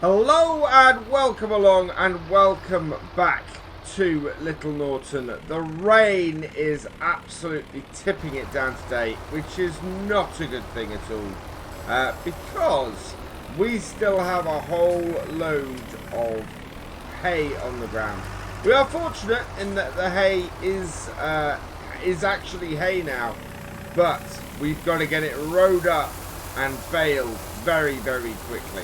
Hello and welcome along and welcome back to Little Norton. The rain is absolutely tipping it down today, which is not a good thing at all, because we still have a whole load of hay on the ground. We are fortunate in that the hay is actually hay now, but we've got to get it rowed up and baled very, very quickly.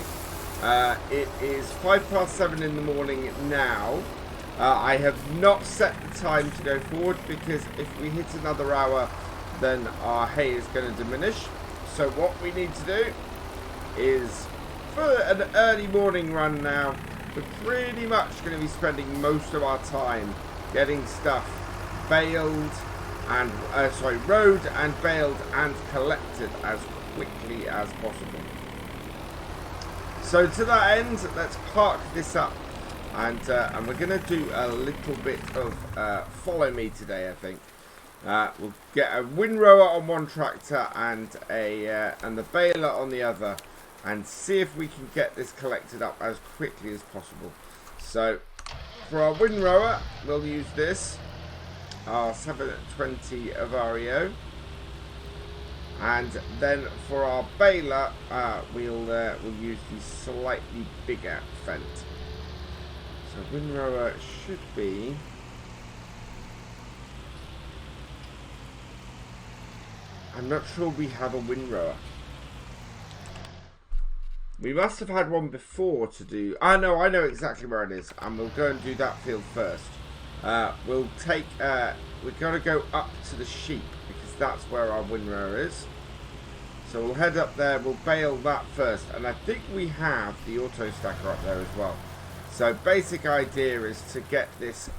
It is 7:05 in the morning now. I have not set the time to go forward because if we hit another hour, then our hay is going to diminish. So what we need to do is, for an early morning run now, we're pretty much going to be spending most of our time getting stuff baled and, rowed and baled and collected as quickly as possible. So to that end, let's park this up, and we're going to do a little bit of follow me today. I think we'll get a windrower on one tractor and the baler on the other, and see if we can get this collected up as quickly as possible. So for our windrower, we'll use this, our 720 Avario. And then for our baler, we'll use the slightly bigger Fent. So windrower should be I'm not sure we have a windrower. We must have had one before to do. I know exactly where it is, and we'll go and do that field first. We'll take. We're going to go up to the sheep because that's where our windrower is. So we'll head up there, we'll bale that first, and I think we have the auto stacker up there as well. So basic idea is to get this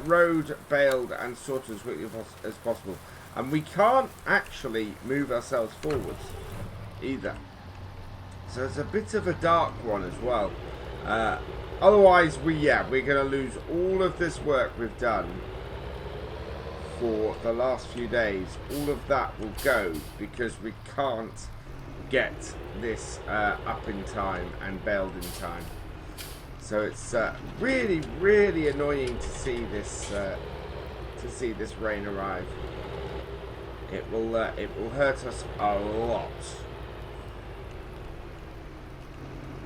road baled and sorted as quickly as possible. And we can't actually move ourselves forwards either. So it's a bit of a dark one as well. Otherwise, we're going to lose all of this work we've done for the last few days. All of that will go because we can't get this up in time and baled in time. So it's really, really annoying to see this rain arrive. It will hurt us a lot.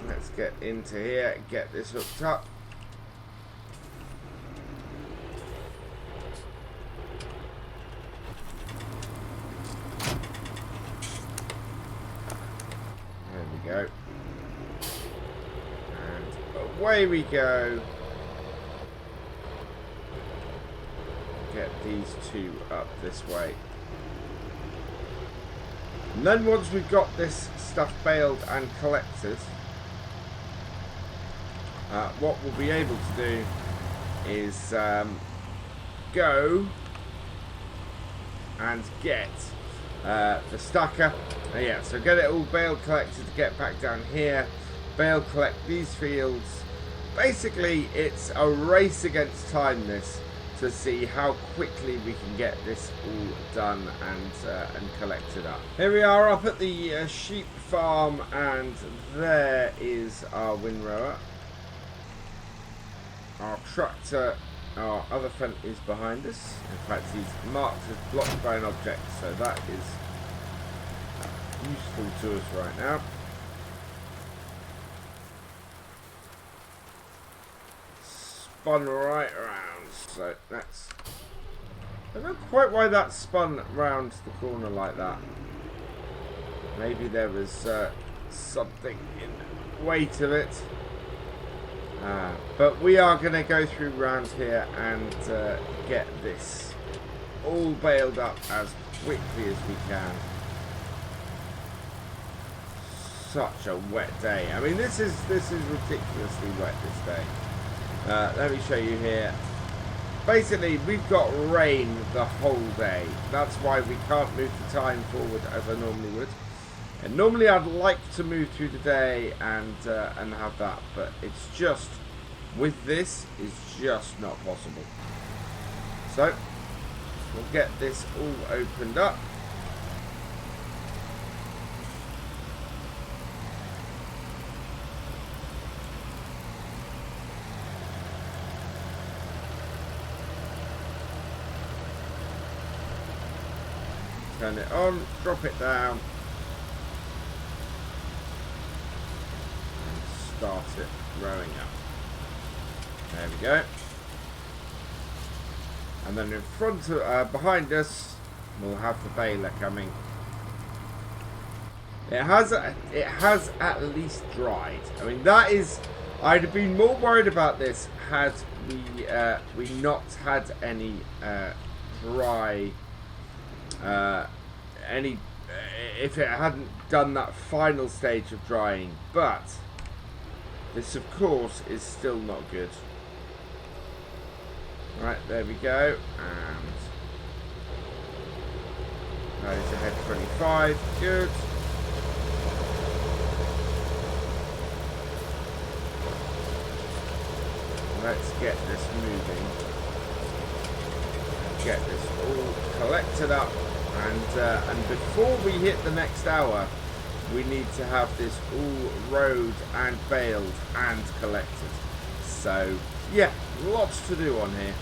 Let's get into here, get this hooked up. Go. And away we go. Get these two up this way. And then once we've got this stuff baled and collected, what we'll be able to do is go and get the stacker. So get it all baled, collected, get back down here, bale, collect these fields. Basically, it's a race against time, this, to see how quickly we can get this all done and collected up. Here we are up at the sheep farm, and there is our windrower. Our tractor, our other Fent is behind us. In fact, he's marked as blocked by an object, so that is useful to us right now. Spun right around, so that's. I don't know quite why that spun round the corner like that. Maybe there was something in the weight of it. But we are going to go through round here and get this all baled up as quickly as we can. Such a wet day. I mean, this is ridiculously wet this day. Let me show you here. Basically, we've got rain the whole day. That's why we can't move the time forward as I normally would. And normally I'd like to move through the day and have that, but it's just, with this, it's just not possible. So we'll get this all opened up. Turn it on, drop it down, and start it rowing up. There we go. And then in front of, behind us, we'll have the baler coming. It has at least dried. I mean, that is. I'd have been more worried about this had we not had any dry. If it hadn't done that final stage of drying, but this, of course, is still not good. Right, there we go, and that is ahead 25, good. Let's get this moving, get this all collected up, and before we hit the next hour, we need to have this all rowed and baled and collected. So yeah, lots to do on here.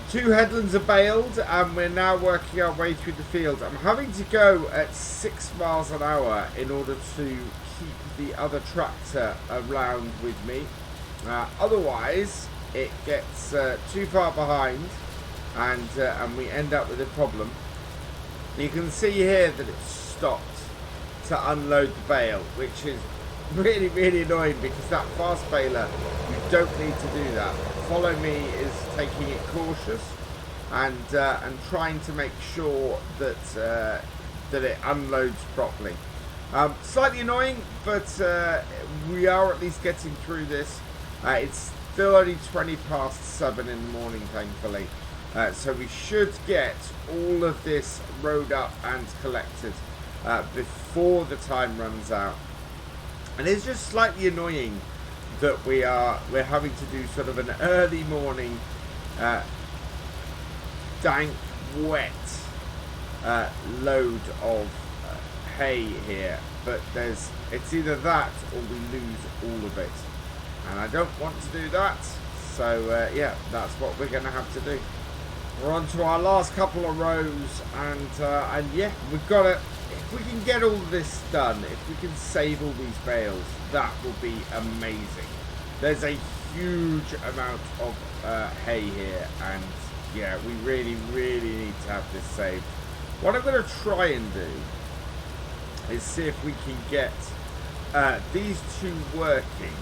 2 headlands are baled, and we're now working our way through the field. I'm having to go at 6 miles an hour in order to keep the other tractor around with me. Otherwise, it gets too far behind, and we end up with a problem. You can see here that it's stopped to unload the bale, which is really, really annoying, because that fast baler, you don't need to do that. Follow Me is taking it cautious and trying to make sure that that it unloads properly. Slightly annoying, but we are at least getting through this. It's still only 20 past 7 in the morning, thankfully. So we should get all of this rowed up and collected before the time runs out. And it's just slightly annoying that we're having to do sort of an early morning dank, wet load of hay here. But it's either that or we lose all of it. And I don't want to do that. So yeah, that's what we're going to have to do. We're on to our last couple of rows, and yeah, we've got to. If we can get all this done, if we can save all these bales, that will be amazing. There's a huge amount of hay here, and yeah, we really, really need to have this saved. What I'm going to try and do is see if we can get these 2 working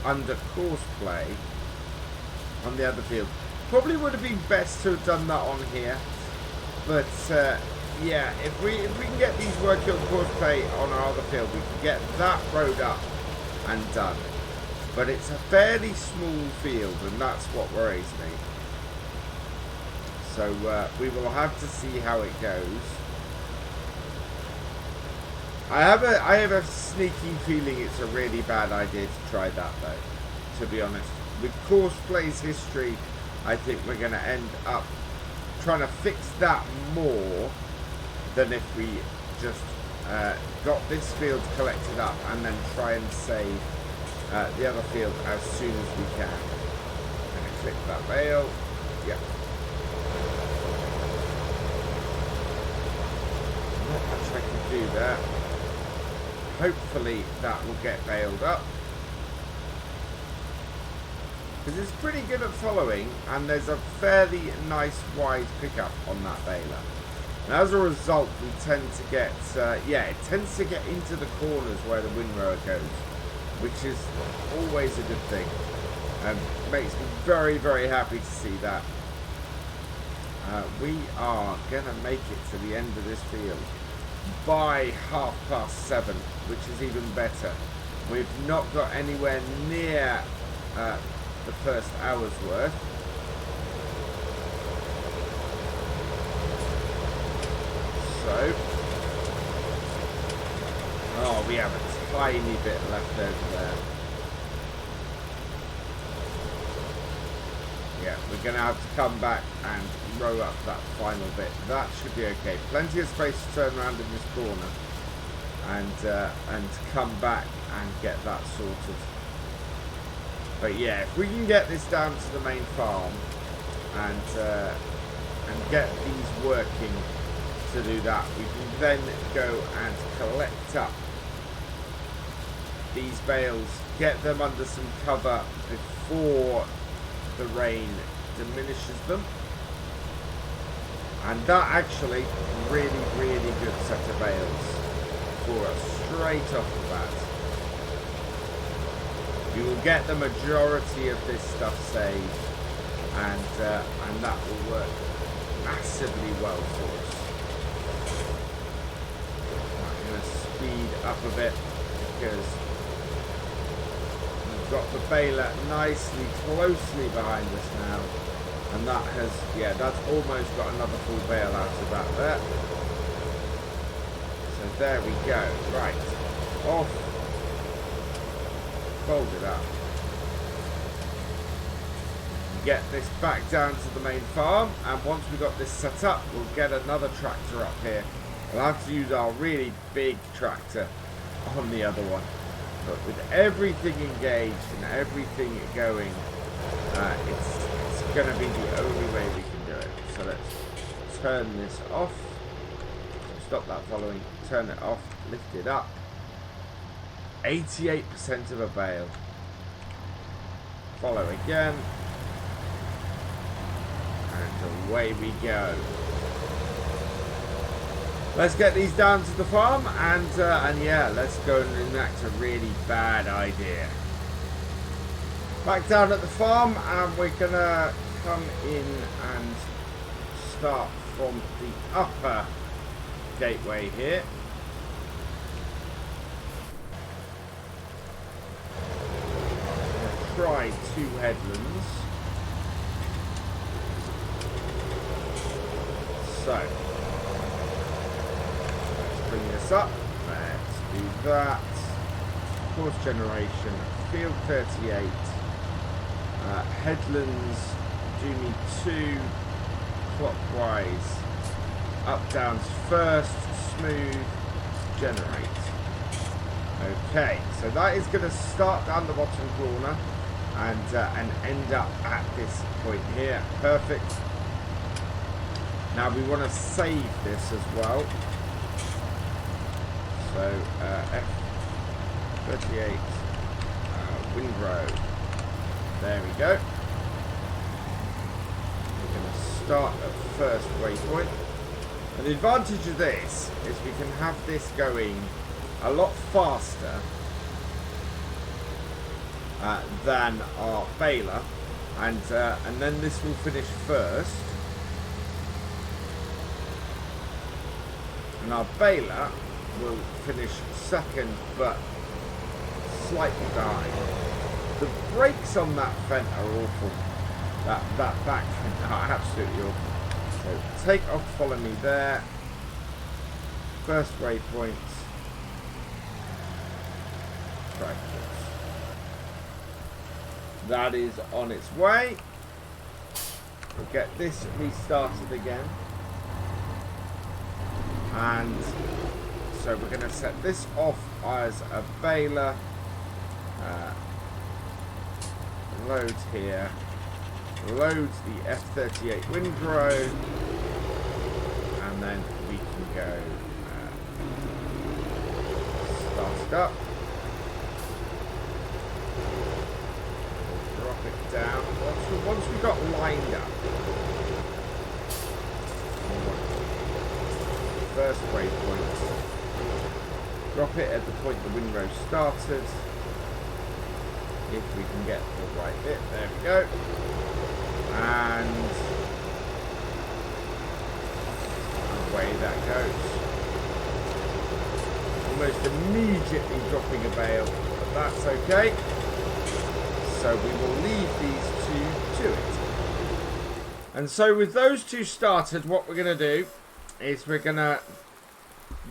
under courseplay on the other field. Probably would have been best to have done that on here, but yeah, if we can get these working on courseplay on our other field, we can get that rowed up and done. But it's a fairly small field, and that's what worries me. So we will have to see how it goes. I have a sneaking feeling it's a really bad idea to try that, though, to be honest. With Courseplay's history, I think we're going to end up trying to fix that more than if we just got this field collected up and then try and save the other field as soon as we can. I'm going to click that bale. Yep. Not much I can do there. Hopefully that will get baled up, because it's pretty good at following, and there's a fairly nice wide pickup on that baler. And as a result, we tend to get, yeah, it tends to get into the corners where the windrower goes, which is always a good thing, and makes me very, very happy to see that. We are going to make it to the end of this field by 7:30, which is even better. We've not got anywhere near the first hour's worth. So, oh, we have a tiny bit left over there. Yeah, we're going to have to come back and row up that final bit. That should be okay. Plenty of space to turn around in this corner and come back and get that sorted. But yeah, if we can get this down to the main farm and and get these working to do that. We can then go and collect up these bales, get them under some cover before the rain diminishes them. And that actually, really, really good set of bales for us straight off the bat. You will get the majority of this stuff saved, and that will work massively well for us. I'm going to speed up a bit because we've got the baler nicely, closely behind us now. And that has, yeah, that's almost got another full bale out of that there. So there we go. Right. Off. Fold it up. Get this back down to the main farm. And once we've got this set up, we'll get another tractor up here. We'll have to use our really big tractor on the other one. But with everything engaged and everything going, it's going to be the only way we can do it. So let's turn this off. Stop that following. Turn it off. Lift it up. 88% of a bale. Follow again. And away we go. Let's get these down to the farm and yeah, let's go and enact a really bad idea. Back down at the farm, and we're gonna come in and start from the upper gateway here. I'm gonna try 2 headlands. So let's bring this up. Let's do that. Course generation, field 38. Headlands do need 2 clockwise, up downs first, smooth, generate. Okay, so that is going to start down the bottom corner and end up at this point here. Perfect. Now we want to save this as well. So F38 windrow. There we go. We're going to start at first waypoint. And the advantage of this is we can have this going a lot faster than our baler, and then this will finish first, and our baler will finish second, but slightly behind. The brakes on that fence are awful. That back fence are absolutely awful. So take off, follow me there. First waypoint. Tractors. That is on its way. We'll get this restarted again. And so we're going to set this off as a baler. Load here. Load the F38 windrow. And then we can go start it up. Drop it down. Once we got lined up. First waypoint. Drop it at the point the windrow started. If we can get the right bit. There we go. And away that goes. Almost immediately dropping a bale, but that's okay. So we will leave these two to it. And so with those two started, what we're going to do is we're going to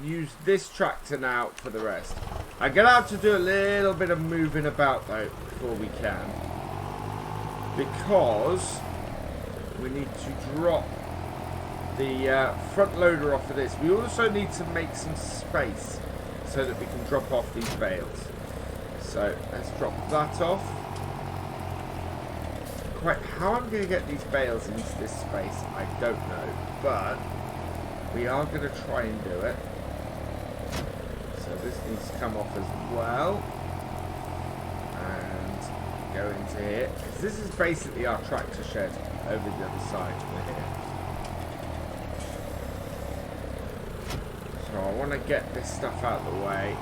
use this tractor now for the rest. I'm going to have to do a little bit of moving about though before we can, because we need to drop the front loader off of this. We also need to make some space so that we can drop off these bales. So let's drop that off. quite how I'm going to get these bales into this space. I don't know, but we are going to try and do it. So this needs to come off as well. And go into here. This is basically our tractor shed over the other side. We're here. So I want to get this stuff out of the way.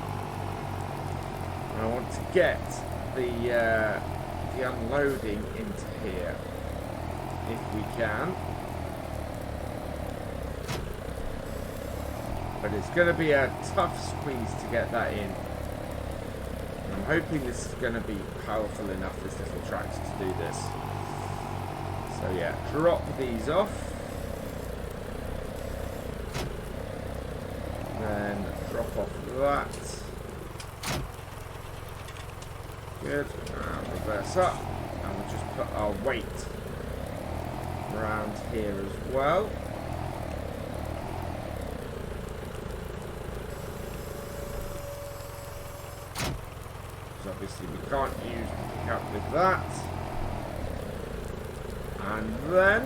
And I want to get the unloading into here if we can. But it's going to be a tough squeeze to get that in. And I'm hoping this is going to be powerful enough, this little tractor, to do this. So yeah, drop these off. Then drop off that. Good. And reverse up. And we'll just put our weight around here as well. So obviously we can't use the pickup with that. And then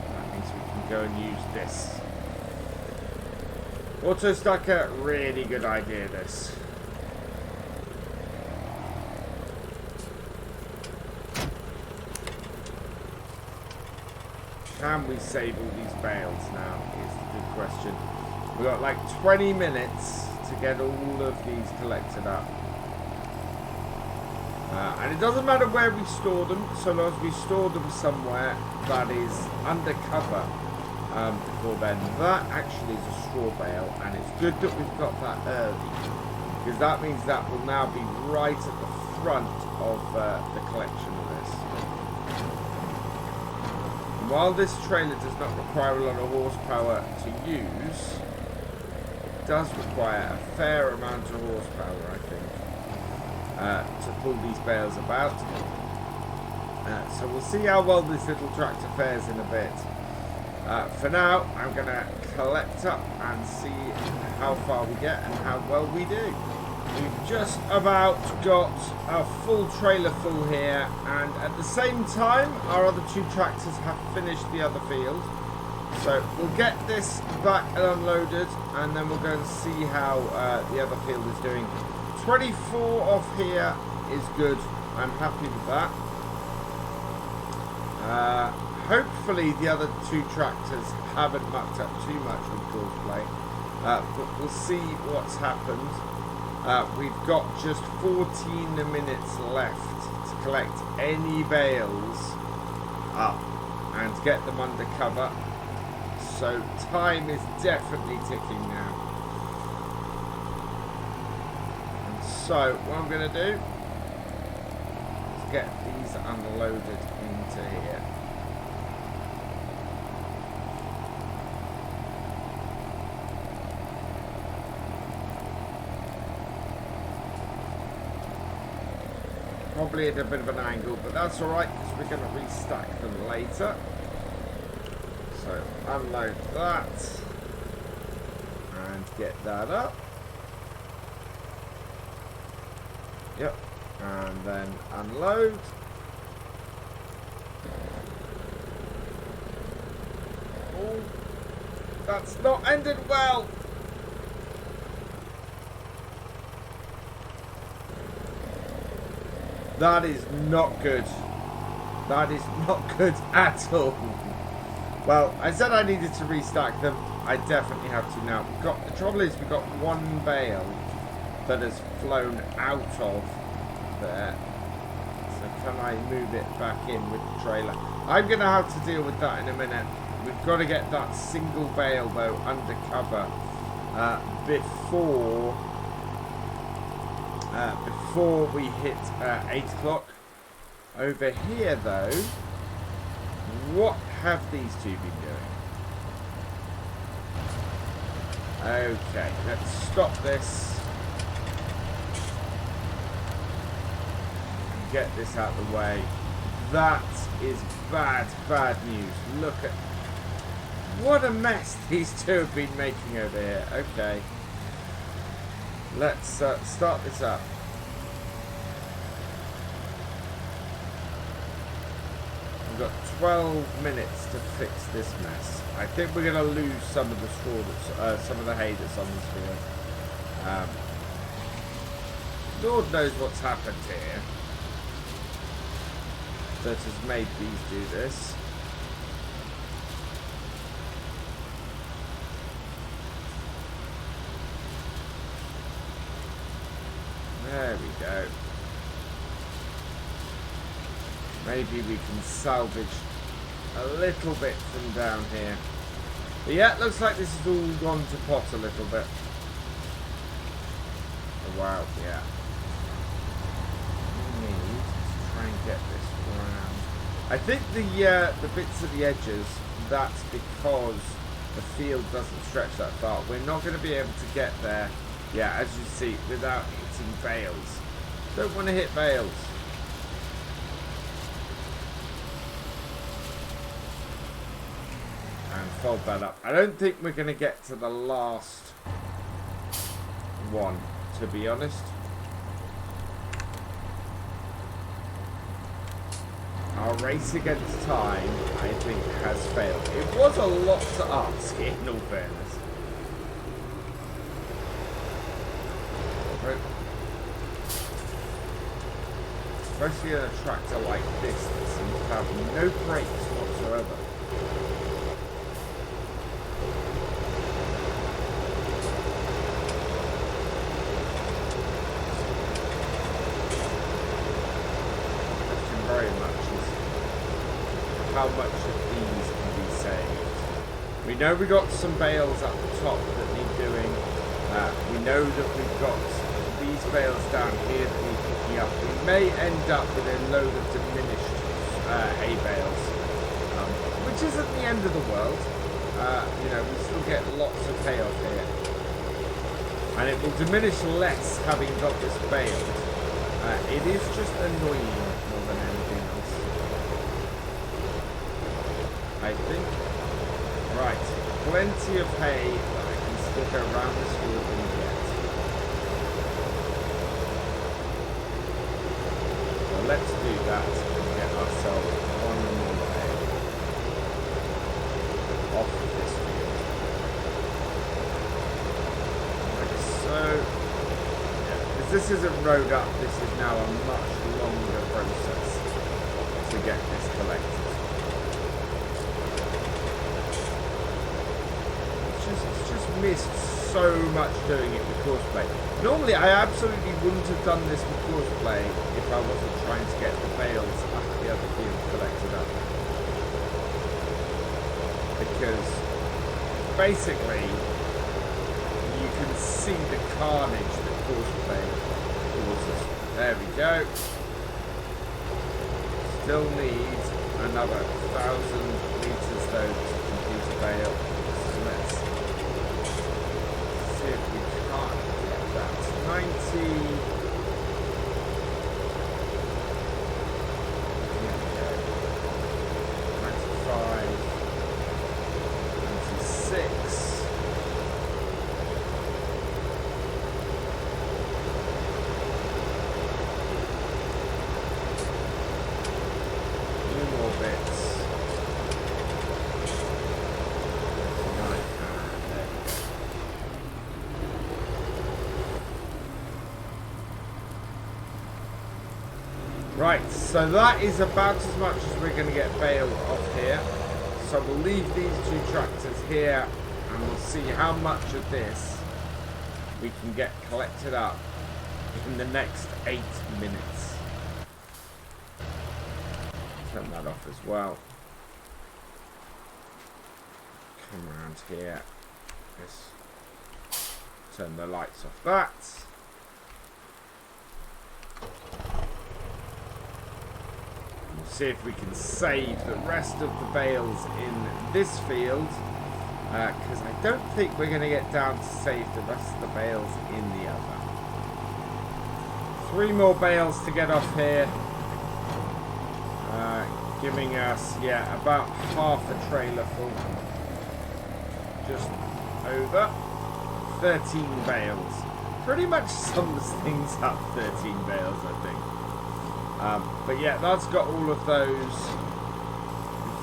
that means we can go and use this. Auto stacker, really good idea this. Can we save all these bales now is the good question. We've got like 20 minutes to get all of these collected up. And it doesn't matter where we store them, so long as we store them somewhere that is undercover before then. That actually is a straw bale, and it's good that we've got that early, because that means that will now be right at the front of the collection of this. And while this trailer does not require a lot of horsepower to use, it does require a fair amount of horsepower, I think, to pull these bales about. So we'll see how well this little tractor fares in a bit. For now, I'm going to collect up and see how far we get and how well we do. We've just about got a full trailer full here, and at the same time, our other two tractors have finished the other field. So we'll get this back and unloaded, and then we'll go and see how the other field is doing. 24 off here is good. I'm happy with that. Hopefully the other two tractors haven't mucked up too much with courseplay, but we'll see what's happened. We've got just 14 minutes left to collect any bales up and get them under cover. So time is definitely ticking now. And so what I'm going to do is get these unloaded into here. Probably at a bit of an angle, but that's alright because we're going to restack them later. So unload that and get that up. Yep, and then unload. Oh, that's not ended well. That is not good. That is not good at all. Well, I said I needed to restack them. I definitely have to now. The trouble is we've got one bale that has flown out of there. So can I move it back in with the trailer? I'm going to have to deal with that in a minute. We've got to get that single bale though under cover before we hit 8 o'clock. Over here though, what have these two been doing? Okay, let's stop this and get this out of the way. That is bad news. Look at what a mess these two have been making over here. Okay, let's start this up. 12 minutes to fix this mess. I think we're going to lose some of the straw that's, some of the hay that's on this field. Lord knows what's happened here that has made these do this. There we go. Maybe we can salvage a little bit from down here. But yeah, it looks like this has all gone to pot a little bit. Oh, wow, yeah. We need to try and get this round. I think the bits of the edges, that's because the field doesn't stretch that far. We're not going to be able to get there, yeah, as you see, without hitting bales. Don't want to hit bales. And fold that up. I don't think we're going to get to the last one, to be honest. Our race against time, I think, has failed. It was a lot to ask, in all fairness. Especially in a tractor like this that seems to have no brakes whatsoever. Question very much is how much of these can be saved. We know we got some bales at the top that need doing. We know that we've got these bales down here that need picking up. We may end up with a load of diminished hay bales, which isn't the end of the world. You know, we still get lots of hay off here, and it will diminish less having got this baled. It is just annoying more than anything else, I think. Right, plenty of hay that I can still go around this field and get. Let's do that and get ourselves one more hay off of this field. Like so. Yeah, because this isn't rowed up, this is now a much longer process to get this collected. It's just missed so much doing it with courseplay. Normally, I absolutely wouldn't have done this with courseplay if I wasn't trying to get the bales up the other field collected up. Because basically, you can see the carnage that courseplay causes. There we go. Still need another 1,000 litres though to complete a bale. So let's see if we can't get that. 90. Right, so that is about as much as we're going to get baled off here. So we'll leave these two tractors here and we'll see how much of this we can get collected up in the next 8 minutes. Turn that off as well. Come around here. Just turn the lights off that. See if we can save the rest of the bales in this field, because I don't think we're going to get down to save the rest of the bales in the other. 3 more bales to get off here, giving us, yeah, about half a trailer full, just over 13 bales. Pretty much sums things up, 13 bales, I think. But yeah, that's got all of those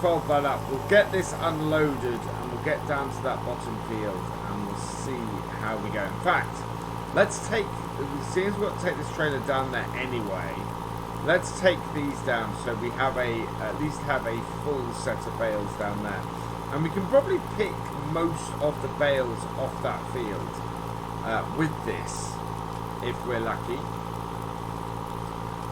fold that up. We'll get this unloaded and we'll get down to that bottom field and we'll see how we go. In fact, let's take, seeing as we've got to take this trailer down there anyway, let's take these down so we have at least have a full set of bales down there. And we can probably pick most of the bales off that field with this, if we're lucky.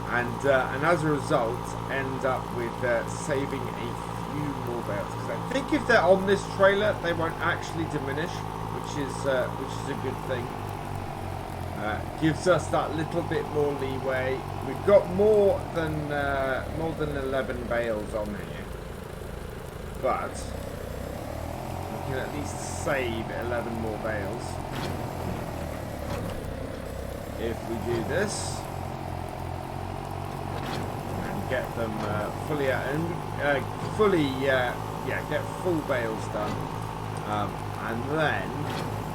And as a result, end up with saving a few more bales. Because I think if they're on this trailer, they won't actually diminish, which is a good thing. Gives us that little bit more leeway. We've got more than 11 bales on here, but we can at least save 11 more bales if we do this. Get them fully out and get full bales done, and then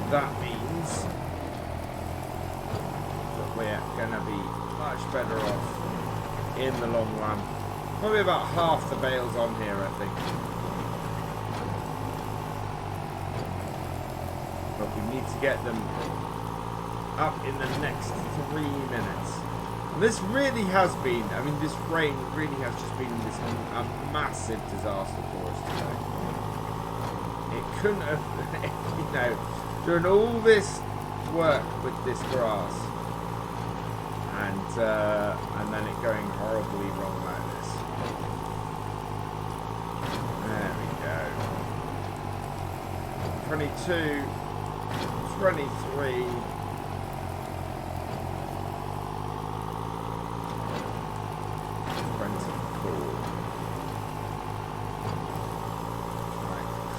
that means that we're going to be much better off in the long run. Probably about half the bales on here, I think, but we need to get them up in the next 3 minutes. This really has been, I mean, this rain really has just been a massive disaster for us today. It couldn't have, you know, doing all this work with this grass and then it going horribly wrong like this. There we go. 22, 23.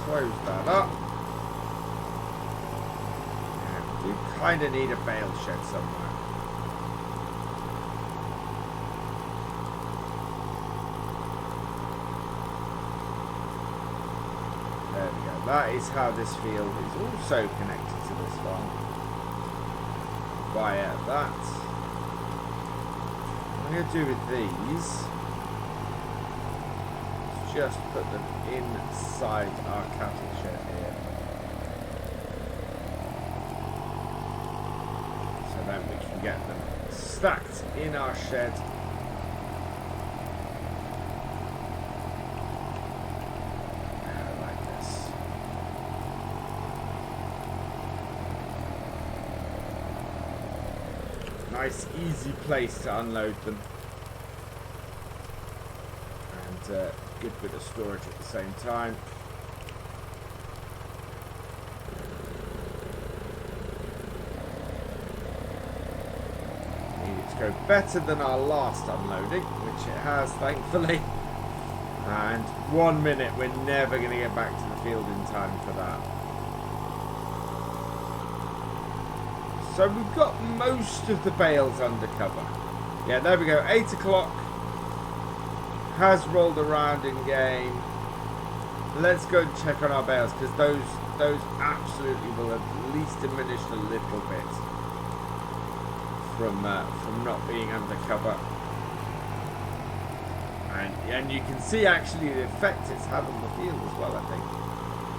Close that up. And we kind of need a bale shed somewhere. There we go. That is how this field is also connected to this one. Via that. What I'm going to do with these, just put them inside our cattle shed here, so then we can get them stacked in our shed. Like this. Nice easy place to unload them, and good bit of storage at the same time. Need it to go better than our last unloading, which it has, thankfully. And 1 minute, we're never going to get back to the field in time for that. So we've got most of the bales under cover. Yeah, there we go, 8 o'clock. Has rolled around in game. Let's go and check on our bales, because those absolutely will at least diminish a little bit from not being under cover. And you can see actually the effect it's had on the field as well, I think.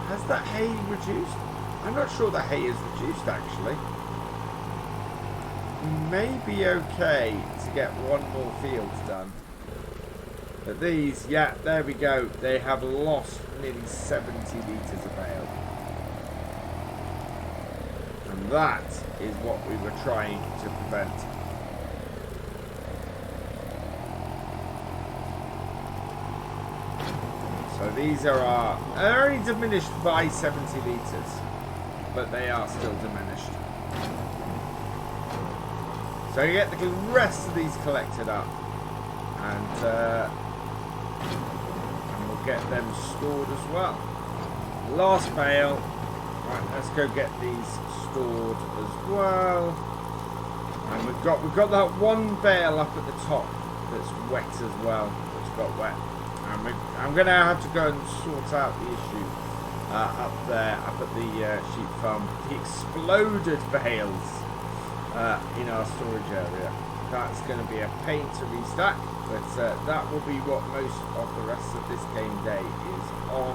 Has that hay reduced? I'm not sure the hay is reduced actually. Maybe okay to get one more field done. But these, yeah, there we go. They have lost nearly 70 litres of ale. And that is what we were trying to prevent. So these are they're only diminished by 70 litres, but they are still diminished. So you get the rest of these collected up, and we'll get them stored as well. Last bale. Right, let's go get these stored as well. And we've got that one bale up at the top that's wet as well. It's got wet. And I'm going to have to go and sort out the issue up there, up at the sheep farm. The exploded bales in our storage area. that's going to be a pain to restack, but that will be what most of the rest of this game day is on.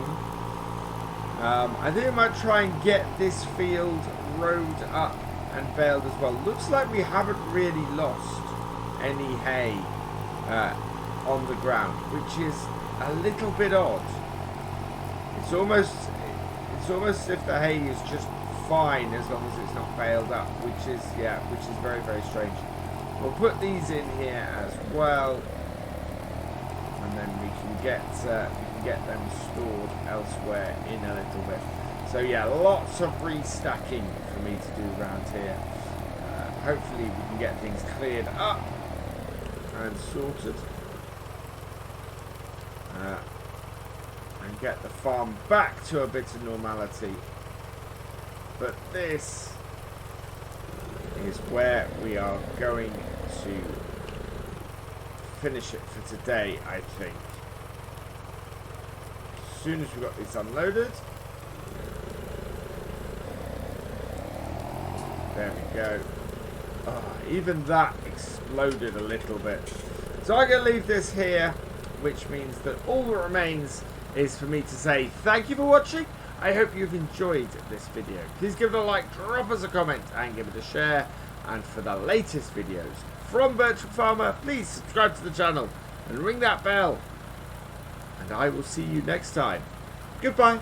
I think I might try and get this field rowed up and baled as well. Looks like we haven't really lost any hay on the ground, which is a little bit odd. It's almost as if the hay is just fine as long as it's not baled up, which is very, very strange. We'll put these in here as well, and then we can get them stored elsewhere in a little bit. So yeah, lots of restacking for me to do around here. Hopefully we can get things cleared up and sorted, and get the farm back to a bit of normality. But this is where we are going to finish it for today, I think. As soon as we've got this unloaded. There we go. Oh, even that exploded a little bit. So I'm going to leave this here, which means that all that remains is for me to say thank you for watching. I hope you've enjoyed this video. Please give it a like, drop us a comment, and give it a share. And for the latest videos from Virtual Farmer, please subscribe to the channel and ring that bell. And I will see you next time. Goodbye.